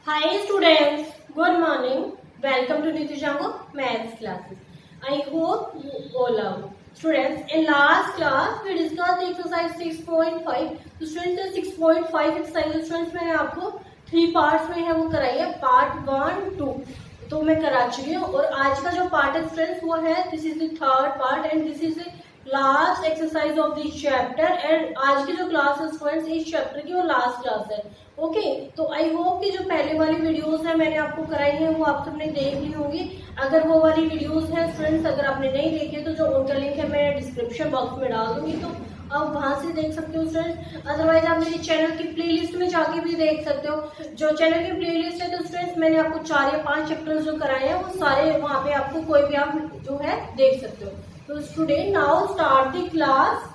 Hi students, good morning. Welcome to Nitijango Maths classes. I hope you all are. Students, in last class we discussed exercise 6.5. तो students 6.5 exercise students मैंने आपको 3 parts में है वो कराई है part 1, 2. तो मैं करा चुकी हूँ और आज का जो पार्ट है स्टूडेंट्स वो है this is the third part and this is last exercise of this chapter and आज की जो क्लास है स्टूडेंट्स इस चैप्टर की वो लास्ट क्लास है. ओके तो आई होप कि जो पहले वाली वीडियोस है मैंने आपको कराई है वो आप सबने देख ली होगी. अगर वो वाली वीडियोस है स्टूडेंट्स अगर आपने नहीं देखी तो जो उनका लिंक है मैं डिस्क्रिप्शन बॉक्स में डाल दूंगी तो आप वहां से देख सकते हो स्टूडेंट्स. अदरवाइज आप मेरे चैनल की प्लेलिस्ट में जाके भी देख सकते हो. जो चैनल की प्लेलिस्ट है तो स्टूडेंट्स मैंने आपको 4 या 5 चैप्टर्स जो कराए हैं वो सारे वहां पे आपको कोई भी आप जो है देख सकते हो. तो student now start the class.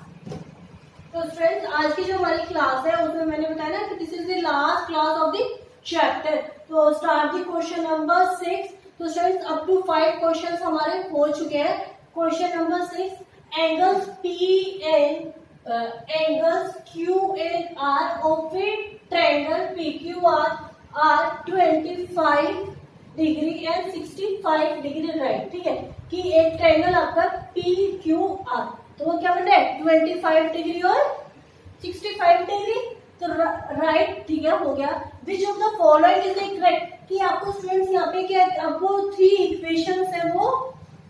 तो स्टूडेंट्स आज की जो हमारी क्लास है उसमें मैंने बताया ना कि this is the last class of the chapter. तो स्टार्ट द क्वेश्चन नंबर 6. तो स्टूडेंट्स अप टू 5 क्वेश्चंस हमारे हो चुके हैं. Question number 6, angles P angles Q and R of a triangle PQR are 25 degree and 65 degree right. ठीक है कि एक ट्रायंगल आपका PQR तो वो क्या बन रहा है 25 डिग्री और 65 डिग्री. तो राइट ठीक है हो गया. Which of the following is correct कि आपको स्टूडेंट्स यहाँ पे क्या आपको 3 इक्वेशंस है वो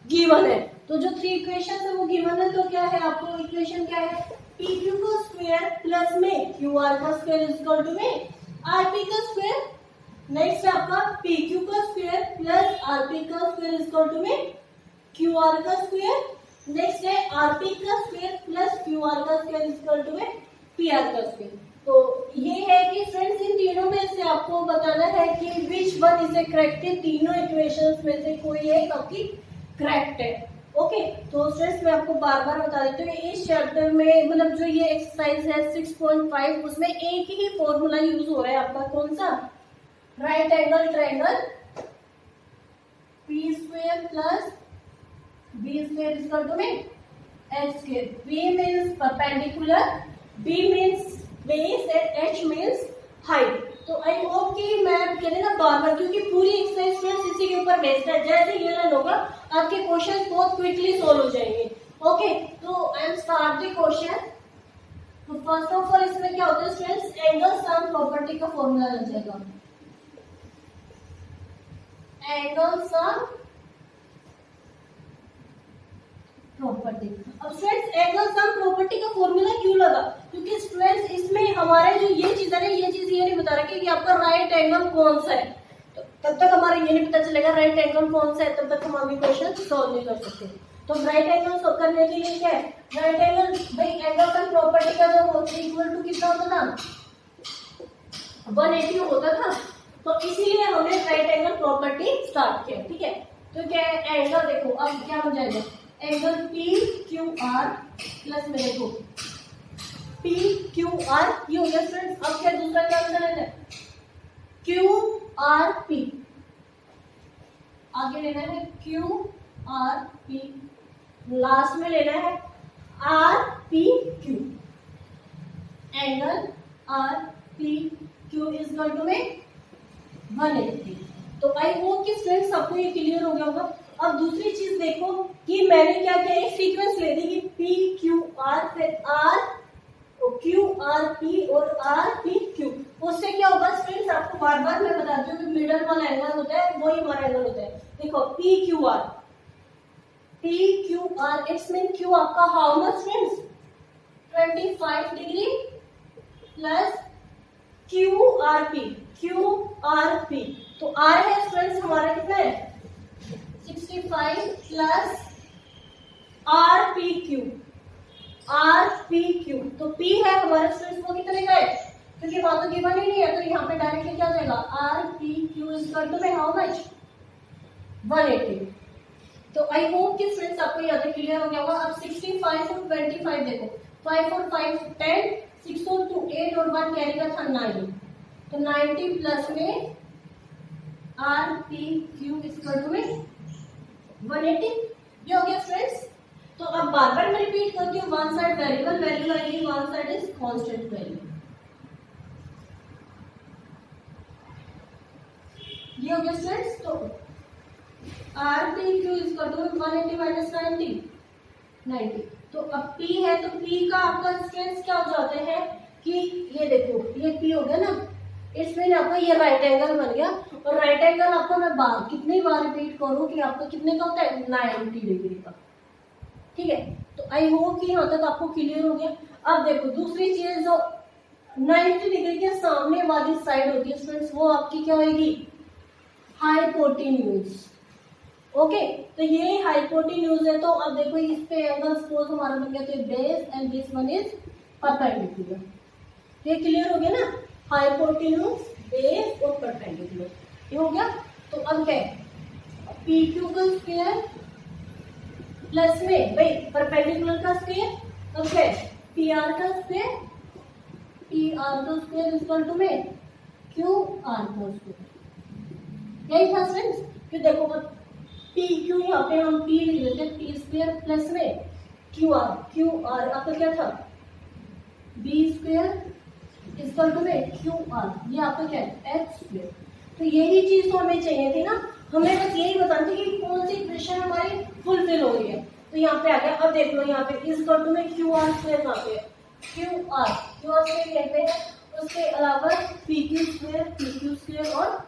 गिवन है. तो जो 3 इक्वेशंस है वो गिवन है तो क्या है आपको इक्वेशन क्या है PQ का स्क्वायर प्लस में QR का स्क्वायर इज इक्वल टू में RP का स्क्वायर. नेक्स्ट आपका PQ का स्क्वायर प्लस RP का स्क्वायर इज इक्वल टू में QR का स्क्वायर. नेक्स्ट है RP का स्क्वायर प्लस QR का स्क्वायर इज इक्वल टू में PR का स्क्वायर. तो ये है कि फ्रेंड्स इन तीनों में से आपको बताना है कि which one is A correct. तीनों इक्वेशंस में से कोई एक आपकी करेक्ट है. ओके तो स्टूडेंट्स मैं आपको बार बार बता देती हूँ इस चैप्टर में मतलब जो ये एक्सरसाइज है 6.5 उसमें एक ही फॉर्मूला यूज हो रहा है आपका कौन सा right angle triangle P square plus B square is equal to में H square. P means perpendicular, B means base and H means height. तो आई होप कि मैं कह रही ना बार बार क्योंकि पूरी एक्सरसाइज स्टूडेंट्स इसी के ऊपर बेस्ड है. जैसे ये लर्न होगा आपके क्वेश्चंस बहुत क्विकली सॉल्व हो जाएंगे. ओके तो I am start the question. तो फर्स्ट ऑफ ऑल इसमें क्या होता है स्टूडेंट्स एंगल सम प्रॉपर्टी का फॉर्मूला लग जाएगा. Angle sum property. अब स्टूडेंट्स एंगल सम प्रॉपर्टी का फॉर्मूला क्यों लगा क्योंकि स्टूडेंट्स इसमें हमारे जो ये चीज है ना ये चीज ये नहीं बता रखी कि आपका राइट एंगल कौन सा है. तो तब तक हमारा ये नहीं पता चलेगा राइट एंगल कौन सा है तब तक हम अभी क्वेश्चन सॉल्व नहीं कर सकते. तो राइट एंगल सॉल्व करने के लिए क्या है राइट एंगल भाई एंगल सम प्रॉपर्टी का जो होता है इक्वल टू कितना होता था 180 होता था. तो इसीलिए हमने राइट एंगल प्रॉपर्टी स्टार्ट किया. ठीक है तो क्या है एंगल देखो अब क्या हो जाएगा एंगल PQR प्लस में देखो PQR ये हो गया स्टूडेंट्स. अब क्या दूसरा क्या लेना है QRP. आगे लेना है QRP. लास्ट में लेना है RPQ. Angle RPQ is equal to में 180. तो आई होप कि स्टूडेंट्स सबको ये क्लियर हो गया होगा. अब दूसरी चीज देखो कि मैंने क्या किया एक सीक्वेंस ले दी कि PQR फिर QRP और RPQ. उससे क्या होगा स्टूडेंट्स आपको बार बार मैं बताती हूँ कि मिडल वाला एंगल होता है वही हमारा एंगल होता है. देखो PQR इट्स मीन Q आपका how much friends 25 degree plus QRP. तो R है स्टूडेंट्स हमारा कितना है 65 प्लस RPQ. तो P है हमारा स्टूडेंट्स वो कितने का है क्योंकि वहां तो गिवन ही नहीं है तो यहाँ पे डायरेक्टली क्या हो जाएगा RPQ is equal to how much 180. तो आई होप कि स्टूडेंट्स आपको ये क्लियर हो गया होगा. अब 65 और 25 देखो 5 और 5 10 6 और 2 8 और 1 कैरी का था 9. तो 90 प्लस में RPQ इज इक्वल टू 180. ये हो गया स्टूडेंट्स. तो अब बार बार मैं रिपीट करती हूँ वन साइड वेरिएबल वैल्यू आएगी one side is constant value. ये हो गया स्टूडेंट्स। तो R P Q is equal to 180 minus 90। तो अब P है तो P का आपका स्ट्रेंथ क्या हो जाते हैं कि ये देखो ये P हो गया ना, इसमें आपका ये राइट एंगल बन गया। और राइट एंगल आपको मैं कितनी बार रिपीट करूं कि आपका कितने का होता है 90 डिग्री का। ठीक है, तो आई होप कि यहाँ तक आपको क्लियर हो गया। अब देखो दूसरी चीज जो 90 डिग्री के सामने वाली साइड होती है स्टूडेंट्स, वो आपकी क्या होगी, हाइपोटेन्यूज। ओके, तो ये हाइपोटेन्यूज है। तो अब देखो इस पे एंगल सपोज हमारा बन गया तो base and this one is perpendicular. ये क्लियर हो गया ना, हाइपोटेन्यूज, बेस और परपेंडिकुलर, ये हो गया। तो अब क्या है, पी क्यू का स्क्वायर प्लस में भाई परपेंडिकुलर का स्क्वायर, अब क्या है पी आर का स्क्वायर, पी आर का स्क्वायर इक्वल टू में क्यू आर का स्क्वायर। यही था फ्रेंड्स कि देखो पी क्यू यहाँ पे हम पी लिख लेते हैं, पी स्क्वायर प्लस में क्यू आर आपका क्या था बी स्क्वायर इक्वल टू में क्यू आर, ये आपका क्या है एच स्क्वायर। तो यही चीज तो हमें चाहिए थी ना, हमें बस यही बताना था कि कौन सी इक्वेशन हमारी फुलफिल हो रही है। तो यहाँ पे आ गया। अब देख लो यहाँ पे इक्वल टू में क्यू आर स्क्वायर कहाँ पे है, क्यू आर स्क्वायर यहाँ पे है, उसके अलावा पी क्यू स्क्वायर और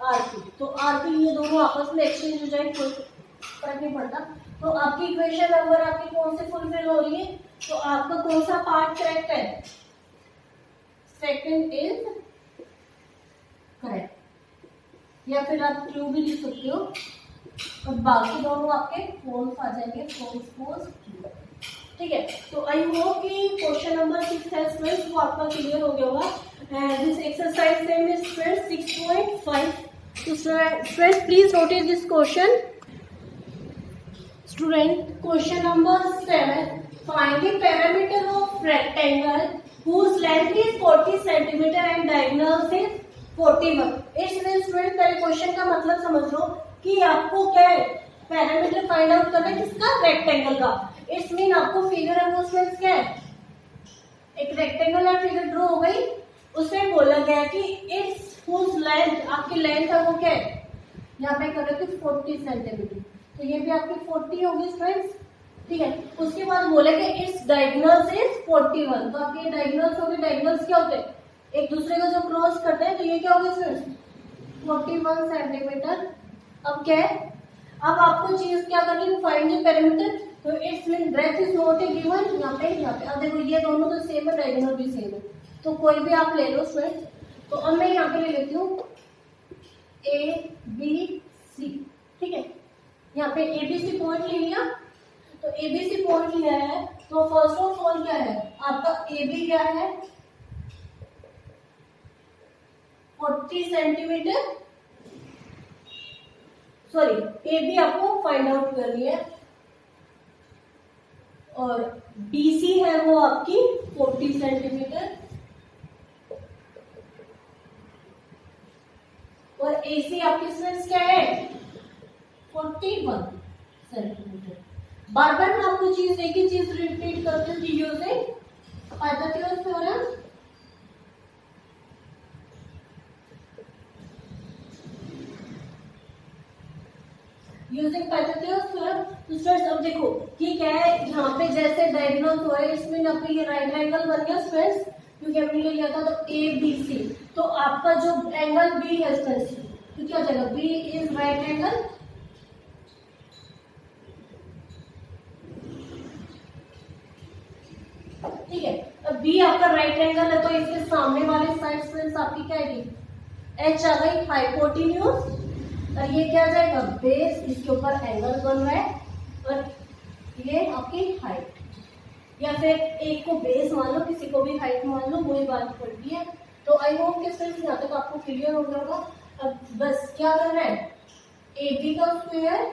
आर क्यू। तो आर क्यू ये दोनों आपस में एक्सचेंज हो जाए, कोई फर्क नहीं पड़ता। तो आपकी इक्वेशन अगर आपकी कौन से फुलफिल हो रही है, तो आपका कौन सा पार्ट करेक्ट है, सेकंड इज करेक्ट, या फिर आप ट्रू भी लिख सकते हो। और बाकी दोनों आपके फॉल्स आ जाएंगे, फॉल्स ट्रू। ठीक है, तो आई होप कि क्वेश्चन नंबर 6 है स्टूडेंट्स वो आपका क्लियर हो गया होगा। This exercise same is students 6.5। तो students please note this question. Student question number 7, find the parameter of rectangle whose length is 40 cm and diagonals is 41। इसमें student पहले क्वेश्चन का मतलब समझ लो कि आपको क्या है पैरामीटर फाइंड आउट करना है किसका, रेक्टेंगल का। इट्स मीन आपको फिगर है वो स्टूडेंट्स क्या है, एक रेक्टेंगल और फिगर ड्रॉ हो गई, उसमें बोला गया कि इट्स whose length, आपकी लेंथ है वो क्या है, यहाँ पे कर रहे थे 40 सेंटीमीटर, तो ये भी आपकी 40 होगी स्टूडेंट्स। ठीक है, उसके बाद बोले कि इट्स डायगोनल्स इज 41। तो आपके डायगोनल्स हो गए, डायगोनल्स क्या होते हैं एक दूसरे को जो क्रॉस करते हैं, तो ये क्या होगा स्टूडेंट्स 41 सेंटीमीटर। अब क्या है, अब आपको चीज क्या करनी है, फाइंड द पैरामीटर। तो it's mean breadth is not a given, यहाँ पे अब देखो ये दोनों तो सेम है, डायगोनल भी सेम है, तो कोई भी आप ले लो स्टूडेंट्स। तो अब मैं यहाँ पे ले लेती हूँ ए बी सी। ठीक है, यहाँ पे ए बी सी पॉइंट ले लिया। तो ए बी सी पॉइंट लिया है, तो फर्स्ट ऑफ ऑल क्या है आपका ए बी क्या है 40 सेंटीमीटर, सॉरी ए बी आपको फाइंड आउट करनी है, और बी सी है वो आपकी 40 सेंटीमीटर, और ए सी आपकी स्ट्रेंथ क्या है 41 सेंटीमीटर। बार बार मैं आपको चीज एक ही चीज रिपीट करती हूँ, using Pythagoras theorem. Using Pythagoras theorem. तो स्टूडेंट्स अब देखो ये क्या है, यहाँ पे जैसे डायगोनल हो है इसमें यहाँ पे ये राइट एंगल बन गया स्टूडेंट्स, क्योंकि हमने ये लिया था तो ए बी सी। तो आपका जो एंगल बी है स्टूडेंट्स, तो क्या हो जाएगा बी इज राइट एंगल, ठीक है। अब बी आपका राइट एंगल है, तो इसके सामने वाले साइड स्टूडेंट्स आपकी क्या आएगी एच आ गई हाइपोटेन्यूज, और ये क्या आ जाएगा बेस, इसके ऊपर एंगल बन रहा है, और ये आपकी हाइट, या फिर एक को बेस मान लो किसी को भी हाइट मान लो, वही बात पड़ती है। तो आई होप कि स्टूडेंट्स यहाँ तक आपको क्लियर हो गया होगा। अब बस क्या करना है ए बी का स्क्वायर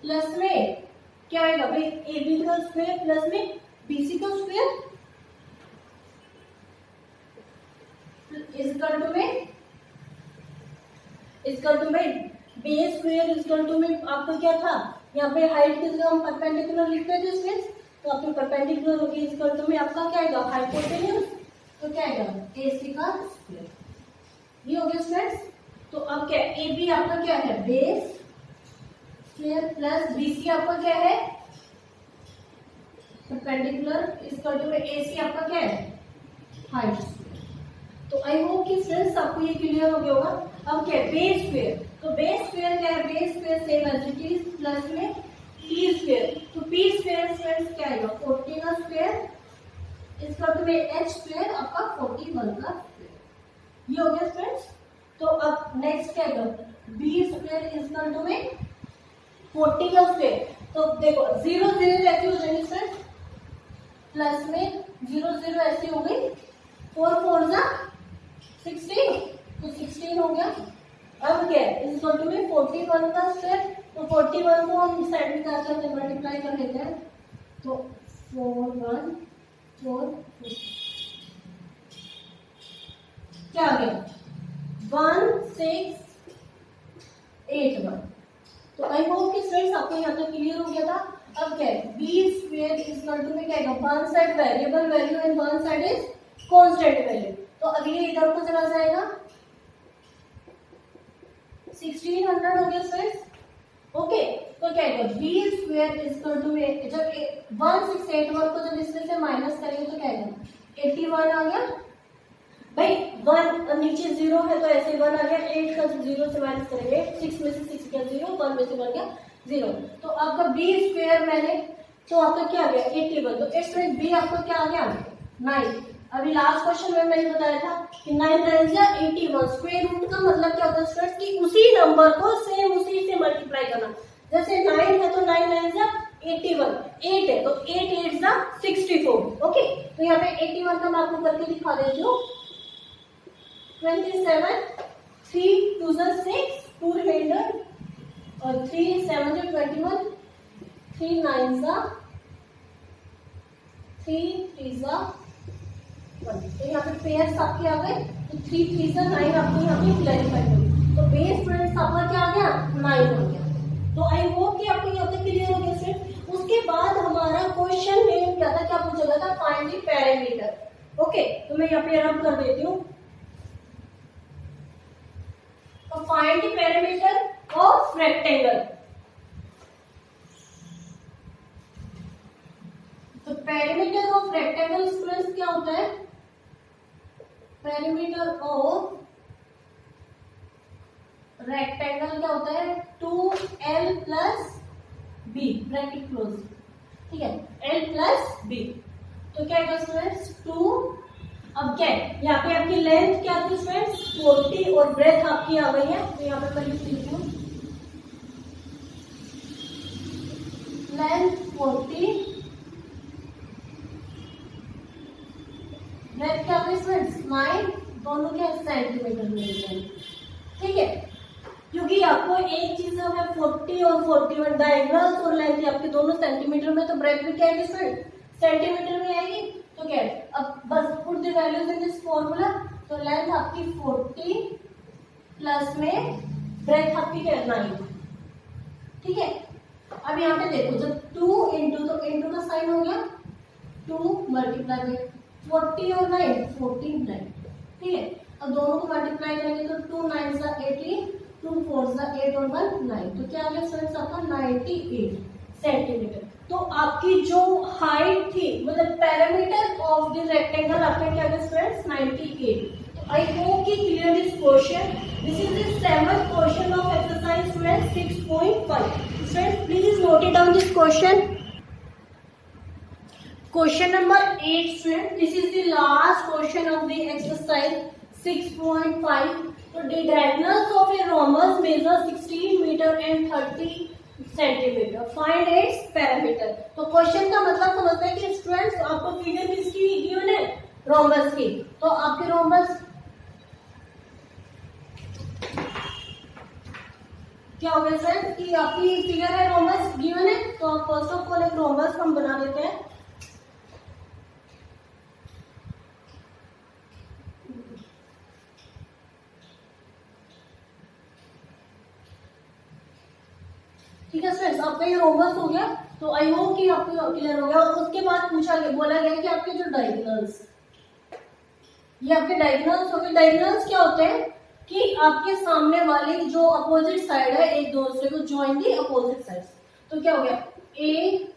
प्लस में क्या आएगा भाई ए बी का स्क्वायर प्लस में बी सी का स्क्वायर इजकल टू में बेस स्क्वायर इजकल टू में आपका क्या था, यहाँ पे हाइट की जगह हम परपेंडिकुलर लिखते थे स्टूडेंट्स, तो आपके परपेंडिकुलर होगी इजकल टू में आपका क्या आएगा हाइपोटेन्यूज, तो क्या आएगा ए सी का स्क्वायर। ये हो गया स्टूडेंट्स। तो अब क्या ए बी आपका क्या है base square plus B C आपका क्या है perpendicular equal to A C आपका क्या है हाइट। तो आई होप कि फ्रेंड्स आपको ये क्लियर हो गया होगा। अब क्या है बेस स्क्वायर, तो बेस स्क्वायर क्या है base square same as it is plus में पी स्क्वायर, तो पी स्क्वायर फ्रेंड्स क्या आएगा 14 का square equal to H square आपका 41 का स्क्वायर, ये हो गया फ्रेंड्स। तो अब नेक्स्ट क्या आएगा बी स्क्वायर इक्वल टू में 40 का स्क्वायर, तो देखो 0 0 ऐसे हो जाएंगे फ्रेंड्स प्लस में 0 0 ऐसे हो गई 4 4 जा 16, तो 16 हो गया। अब क्या है इक्वल टू में 41 का स्क्वायर, तो 41 को हम साइड में क्या करते हैं मल्टीप्लाई कर लेते हैं, तो 4 1 4 क्या आ गया 1 6 8 1। तो आई होप कि फ्रेंड्स आपको यहाँ तक क्लियर हो गया था। अब क्या है बी स्क्वायर इक्वल टू में क्या आएगा one side variable value and one side is constant value, तो अभी ये इधर को चला जाएगा 1600 हो गया फ्रेंड्स। ओके, तो क्या आएगा बी स्क्वायर इक्वल टू में जब 1681 को जब इसमें से माइनस करेंगे तो क्या आएगा 81 आ गया भाई, 1 नीचे 0 है तो ऐसे 1 आ गया, 8 का 0 से माइनस करेंगे 6 में से 6 गया 0, 1 में से 1 गया 0, तो आपका बी स्क्वायर मैंने तो आपका क्या आ गया 81, तो इस तरह बी आपका क्या आ गया 9। अभी लास्ट क्वेश्चन में मैंने बताया था कि 9 9 या 81, स्क्वायर रूट का मतलब क्या होता है स्टूडेंट्स कि उसी नंबर को सेम उसी से मल्टीप्लाई करना, जैसे 9 है तो 9 9 या 81, 8 है तो 8 8 जा 64। ओके, तो यहाँ पे 81 का मैं आपको करके दिखा देती हूँ 27 3 2 6 2 रिमाइंडर और 3 7 21 3 9 3 3 1, तो यहाँ पे पेयर्स आपके आ गए, तो 3 3 9 आपको यहाँ पे क्लैरिफाई करो, तो बेस स्टूडेंट्स आपका क्या आ गया 9 हो गया। तो आई होप कि आपको यहाँ पे क्लियर हो गया स्टूडेंट। उसके बाद हमारा क्वेश्चन में क्या था, क्या पूछा गया था फाइंड द पैरामीटर। ओके, तो मैं यहाँ पे रब कर देती हूँ, तो find the parameter of rectangle. तो पैरामीटर ऑफ रेक्टेंगल स्टूडेंट्स क्या होता है, पैरामीटर ऑफ रेक्टेंगल क्या होता है 2l plus B bracket close, ठीक है l प्लस बी, तो क्या है स्टूडेंट्स 2। अब क्या है यहाँ पे आपकी लेंथ क्या थी स्टूडेंट्स 40 और ब्रेथ आपकी आ गई है, तो यहाँ पे मैं लिख देती हूँ लेंथ 40 ब्रेथ क्या होगी स्टूडेंट्स 9, दोनों क्या सेंटीमीटर में जाएंगे, ठीक है, क्योंकि आपको एक चीज है 40 और 41 डायगोनल्स और लेंथ आपके दोनों सेंटीमीटर में, तो ब्रेथ भी क्या है स्टूडेंट सेंटीमीटर में आएगी, तो क्या है अब बस put the values in this formula, तो लेंथ आपकी 40 प्लस में ब्रेथ आपकी क्या है 9, ठीक है। अब यहाँ पे देखो जब 2 इंटू, तो इंटू का साइन हो गया 2 मल्टीप्लाई में 40 और 9 49, ठीक है, अब दोनों को मल्टीप्लाई करेंगे तो 2 9 सा 18, 2 4 सा 8 और 1 9, तो क्या आ गया स्टूडेंट्स आपका 98 सेंटीमीटर। तो आपकी जो हाइट थी मतलब पैरामीटर ऑफ द रेक्टेंगल आपका क्या है स्टूडेंट्स 98। तो आई होप कि clear this question, this is the 7th question of exercise students 6.5। Students please note it down this question. Question number 8 student, this is the last question of the exercise 6.5. So the diagonals of a rhombus measure 16 meter and 30 centimeter. Find its parameter. तो question का मतलब समझते हैं कि students आपको figure किसकी given है rhombus की, तो आपके रोम्बस क्या हो गया फ्रेंड्स कि आपकी फिगर है रोम्बस गिवन है, तो फर्स्ट ऑफ ऑल एक रोम्बस हम बना देते हैं। ठीक है फ्रेंड्स, आपका ये रोम्बस हो गया, तो आई होप कि आपको क्लियर हो गया। और उसके बाद पूछा गया बोला गया कि आपके जो डायगोनल्स, ये आपके डायगोनल्स हो गए। डायगोनल्स क्या होते हैं कि आपके सामने वाले जो अपोजिट साइड है एक दूसरे को ज्वाइन दी अपोजिट साइड। तो क्या हो गया ए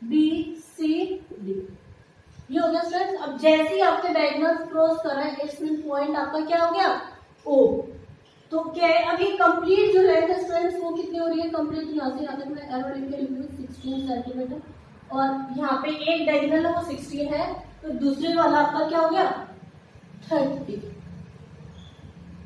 बी सी डी, ये हो गया स्टूडेंट्स। अब जैसे ही आपके डायगोनल क्रॉस कर रहे हैं इसमें पॉइंट आपका क्या हो गया ओ। तो क्या है अब ये कंप्लीट जो लेंथ है स्टूडेंट्स वो कितनी हो रही है कंप्लीट, यहाँ से यहाँ तक मैं एरो लेके लिख रही हूँ 16 सेंटीमीटर, और यहाँ पे एक डायगोनल है वो 16 है, तो दूसरे वाला आपका क्या हो गया 30,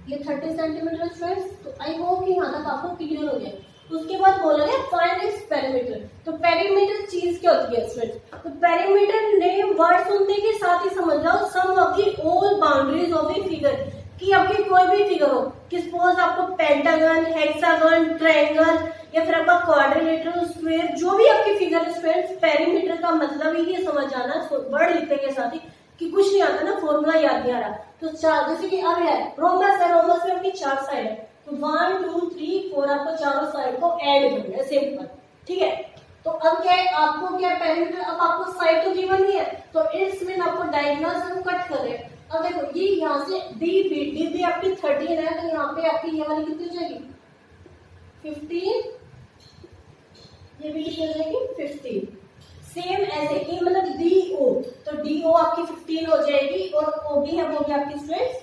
ये 30 सेंटीमीटर स्टूडेंट्स। तो आई होप कि यहाँ तक आपको क्लियर हो गया। उसके बाद बोला गया फाइंड इट्स पेरीमीटर। तो पेरीमीटर चीज क्या होती है स्टूडेंट्स, तो पेरीमीटर नेम वर्ड सुनने के साथ ही समझ जाओ sum of the all boundaries of a figure, कि आपकी कोई भी फिगर हो, कि सपोज आपको पेंटागन, हेक्सागन, ट्रायंगल या फिर आपका क्वाड्रिलेटरल, स्क्वायर, जो भी आपकी फिगर है स्टूडेंट्स, पेरीमीटर का मतलब ही ये समझ जाना वर्ड लिखने के साथ ही कि कुछ नहीं आता ना, फॉर्मूला याद नहीं आ रहा। तो चार, जैसे कि अब है रोमस है, रोमस में आपकी 4 साइड है, तो 1 2 3 4 आपको चारों साइड को ऐड करना है सिंपल, ठीक है। तो अब क्या है आपको क्या पेरीमीटर, अब आपको साइड तो गिवन ही है, तो इसमें आपको डायगोनल से कट कर रहे हैं। अब देखो ये यहाँ से डी भी आपकी 13 है, तो यहाँ पे आपकी ये वाली कितनी हो जाएगी 15, ये भी कितनी हो जाएगी 15। सेम ऐसे कि मतलब डी ओ, तो डी ओ आपकी 15 हो जाएगी, और ओ बी है वो भी आपकी स्टूडेंट्स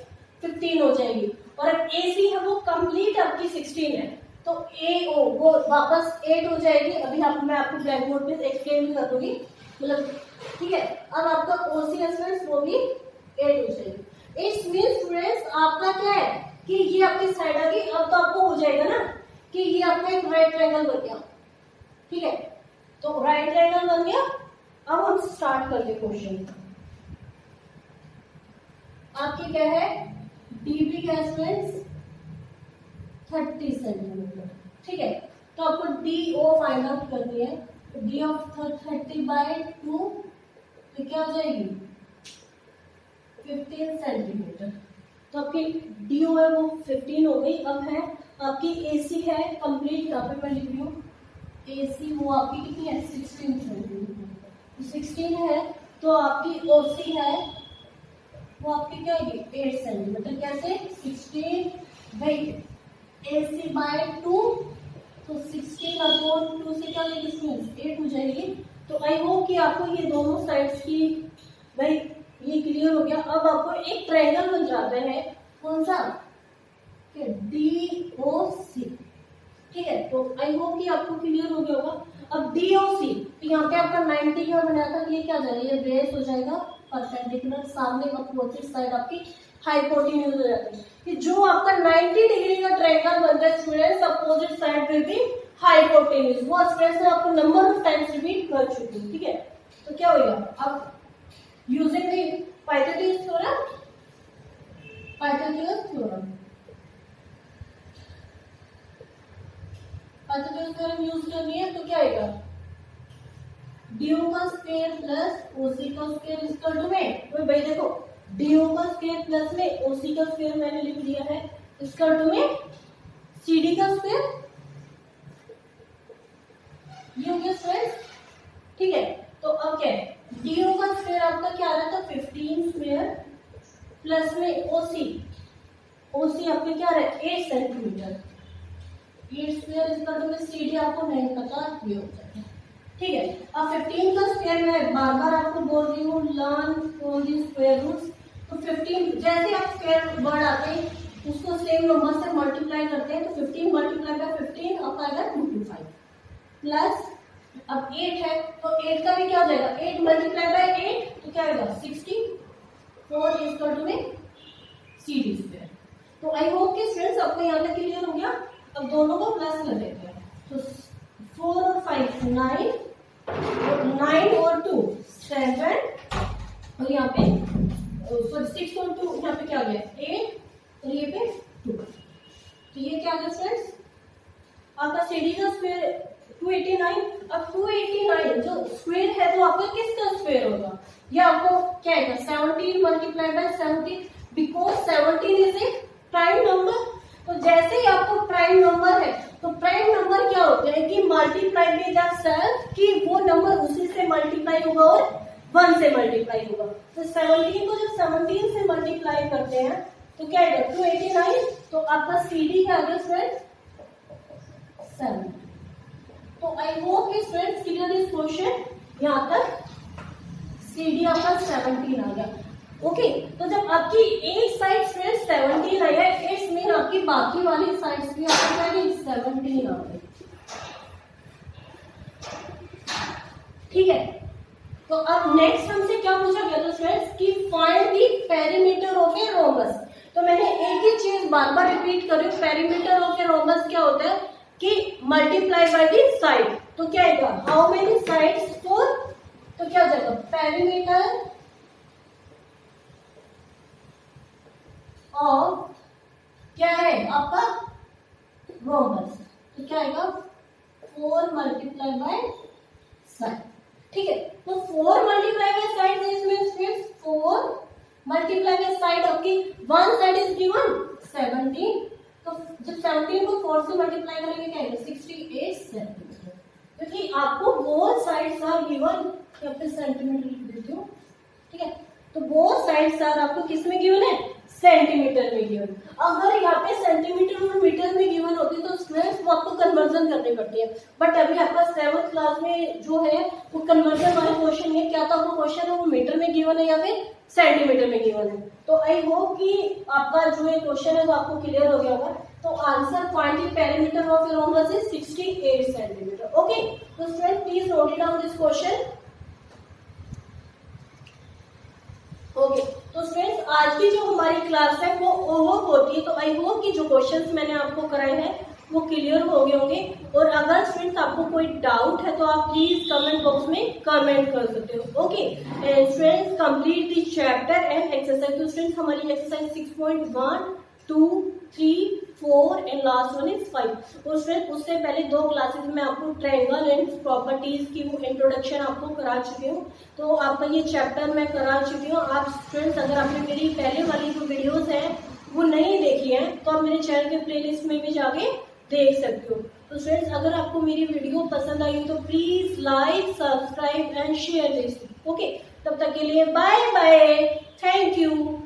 15 हो जाएगी, और अब ए सी है वो कंप्लीट आपकी 16 है, तो ए ओ वो वापस 8 हो जाएगी। अभी मैं आपको ब्लैक बोर्ड पे एक्सप्लेन भी कर दूंगी, मतलब ठीक है। अब आपका ओ सी स्टूडेंट्स वो भी 8 हो जाएगी। इट्स मीन स्टूडेंट्स आपका क्या है कि ये आपकी साइड आ गई। अब तो आपको हो जाएगा ना कि ये आपका एक राइट ट्रायंगल बन गया, ठीक है। तो राइट ट्रायंगल बन गया। अब हम स्टार्ट करते क्वेश्चन। आपकी क्या है डीबी का स्टूडेंट्स 30 सेंटीमीटर, ठीक है। तो आपको डी ओ फाइंड आउट करनी है, तो डी ऑफ 30/2 तो क्या हो जाएगी 15 सेंटीमीटर। तो आपकी डी ओ है वो 15 हो गई। अब है आपकी ए सी है कंप्लीट, यहाँ पे मैं लिख रही हूँ ए सी वो आपकी कितनी है 16 सेंटीमीटर, 16 है। तो आपकी ओ सी है वो आपकी क्या होगी 8 सेंटीमीटर। कैसे 16/2, तो 16/2 से क्या होगी इसमें 8 हो जाएगी। तो आई होप कि आपको ये दोनों साइड्स की भाई ये क्लियर हो गया। अब आपको एक ट्रायंगल बन जाता है, कौन सा डी ओ सी, ठीक है। तो आई होप कि आपको क्लियर हो गया होगा। अब डी ओ सी, तो यहाँ पे आपका 90 का बनाया था, ये क्या हो जाएगा ये बेस हो जाएगा परपेंडिकुलर, सामने अपोजिट साइड आपकी हाइपोटेन्यूज हो जाती है। कि जो आपका 90 डिग्री का ट्रायंगल बनता है students, opposite side will be hypotenuse. वो स्टूडेंट्स आपको नंबर ऑफ टाइम्स रिपीट कर चुकी है, ठीक है। तो क्या होगा अब using the Pythagoras theorem, Pythagoras theorem use करनी है, तो क्या आएगा डी ओ का स्क्वायर प्लस ओ सी का स्क्वायर इक्वल टू में, तो भाई देखो डी ओ का स्क्वायर प्लस में ओ सी का स्क्वायर मैंने लिख दिया है इक्वल टू में सी डी का स्क्वायर, ये हो गया स्क्वायर, ठीक है। तो अब क्या है डी ओ का स्क्वायर आपका क्या आ रहा था 15 स्क्वायर प्लस में ओ सी आपके क्या आ रहा है 8 सेंटीमीटर, 8 स्क्वायर इक्वल टू में सी डी आपको नहीं पता ये हो जाएगा, ठीक है। अब 15 का स्क्वायर मैं बार बार आपको बोल रही हूँ learn from the square roots. तो 15 जैसे आप स्क्वायर वर्ड आते हैं उसको सेम नंबर से मल्टीप्लाई करते हैं, तो 15 मल्टीप्लाई बाय 15 आपका आएगा 225 प्लस अब 8 है, तो 8 का भी क्या हो जाएगा 8 मल्टीप्लाई बाय 8 तो क्या आएगा 64 इक्वल टू में सी डी स्क्वायर। तो आई होप कि स्टूडेंट्स आपको यहाँ तक क्लियर हो गया। अब दोनों को प्लस कर देते हैं, तो 4 और 5 9, और 9 और 2 7, और यहाँ पे 6 और 2 यहाँ पे क्या आ गया 8, और ये पे 2, तो ये क्या आ गया फ्रेंड्स आपका सीडी का स्क्वायर 289। अब 289 जो स्क्वायर है तो आपका किसका स्क्वायर होगा, या आपको क्या आएगा 17 multiply by 17, because 17 is a prime number. तो जैसे ही आपको प्राइम नंबर है, तो प्राइम नंबर क्या होता है कि मल्टीप्लाई विद द सेल्फ, कि वो नंबर उसी से मल्टीप्लाई होगा और 1 से मल्टीप्लाई होगा। तो 17 को जब 17 से मल्टीप्लाई करते हैं तो क्या आएगा 289, तो आपका CD क्या आ गया स्टूडेंट 7। तो आई होप कि स्टूडेंट्स क्लियर दिस क्वेश्चन, यहाँ तक CD आपका 17 आ गया। ओके, तो जब आपकी एक साइड स्टूडेंट 17 आई है, इट्स मीन आपकी बाकी वाली साइड्स भी आपकी 17 आ गई। ठीक है, तो अब नेक्स्ट हमसे क्या पूछा गया था स्टूडेंट्स कि find the perimeter of a rhombus. तो मैंने एक ही चीज बार बार रिपीट कर रही हूँ, पेरीमीटर ऑफ ए रोम्बस क्या होता है कि मल्टीप्लाई बाय द साइड। तो क्या आएगा, हाउ मेनी साइड्स 4, तो क्या हो जाएगा पेरीमीटर ऑफ क्या है आपका रोम्बस, तो क्या आएगा 4 मल्टीप्लाई बाय साइड। ठीक है, तो 4 multiply by side this means 4 multiply by side आपकी वन साइड इज गिवन 17, तो जब 17 को 4 से मल्टीप्लाई करेंगे क्या आएगा 68 सेंटीमीटर, क्योंकि आपको बोथ साइड्स आर गिवन, या फिर सेंटीमीटर लिख देती हूँ। ठीक है, तो बोथ साइड्स आर आपको किस में गिवन है सेंटीमीटर में गिवन। अगर यहाँ पे सेंटीमीटर और मीटर में गिवन होती तो स्टूडेंट्स वो आपको कन्वर्जन करनी पड़ती है, बट अभी आपका 7th क्लास में जो है वो कन्वर्जन वाला क्वेश्चन है, क्या था वो क्वेश्चन है वो मीटर में गिवन है या फिर सेंटीमीटर में गिवन है। तो आई होप कि आपका जो ये क्वेश्चन है वो आपको क्लियर हो गया होगा। तो answer find the perimeter of a rhombus is 68 centimetre. Okay, तो student please note it down this question. Okay, तो स्टूडेंट्स आज की जो हमारी क्लास है वो ओवर होती है, तो आई होप कि जो क्वेश्चंस मैंने आपको कराए हैं वो क्लियर हो गए होंगे। और अगर स्टूडेंट्स आपको कोई डाउट है तो आप प्लीज कमेंट बॉक्स में कमेंट कर सकते हो। Okay, and students complete the chapter and exercise. तो स्टूडेंट्स हमारी exercise 6.1, 2, 3, 4 and last one is 5। और स्टूडेंट उससे पहले 2 क्लासेस में आपको ट्रायंगल एंड प्रॉपर्टीज की वो इंट्रोडक्शन आपको करा चुकी हूँ, तो आपका ये चैप्टर मैं करा चुकी हूँ। आप स्टूडेंट्स अगर आपने मेरी पहले वाली जो वीडियोस हैं वो नहीं देखी है तो आप मेरे चैनल के प्लेलिस्ट में भी जाके देख सकते हो। तो स्टूडेंट्स अगर आपको मेरी वीडियो पसंद आई हो तो please like, subscribe and share this. Okay, तब तक के लिए बाय बाय, थैंक यू।